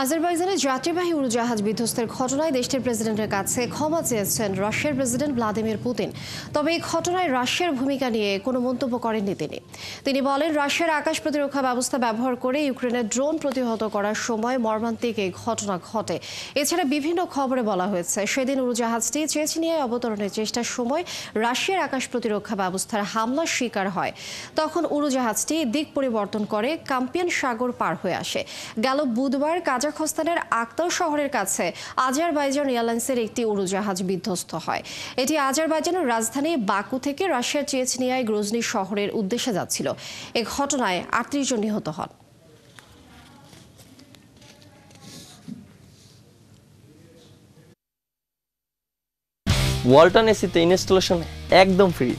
আজারবাইজানের যাত্রীবাহী উড়োজাহাজ বিধ্বস্তের ঘটনায় দেশটির প্রেসিডেন্টের কাছে ক্ষমা চেয়েছেন রাশিয়ার প্রেসিডেন্ট ভ্লাদিমির পুতিন। তবে এই ঘটনায় রাশিয়ার ভূমিকা নিয়ে কোনো মন্তব্য করেননি তিনি বলেন, রাশিয়ার আকাশ প্রতিরক্ষা ব্যবস্থা ব্যবহার করে ইউক্রেনের ড্রোন প্রতিহত করার সময় মর্মান্তিক এই ঘটনা ঘটে। এছাড়া বিভিন্ন খবরে বলা হয়েছে, সেদিন উড়োজাহাজটি চেচনিয়ায় অবতরণের চেষ্টার সময় রাশিয়ার আকাশ প্রতিরক্ষা ব্যবস্থার হামলার শিকার হয়। তখন উড়োজাহাজটি দিক পরিবর্তন করে কাস্পিয়ান সাগর পার হয়ে আসে। গেল বুধবার কাজাখস্তানের আক্তাউ শহরের কাছে আজারবাইজান এয়ারলাইন্সের একটি উড়োজাহাজ বিধ্বস্ত হয়। এটি আজারবাইজানের রাজধানী বাকু থেকে রাশিয়ার চেচনিয়ায় গ্রোজনি শহরের উদ্দেশ্যে যাচ্ছিল। এ ঘটনায় ৩৮ জন নিহত হন। ওয়ালটন এসিতে ইনস্টলেশন একদম ফ্রি।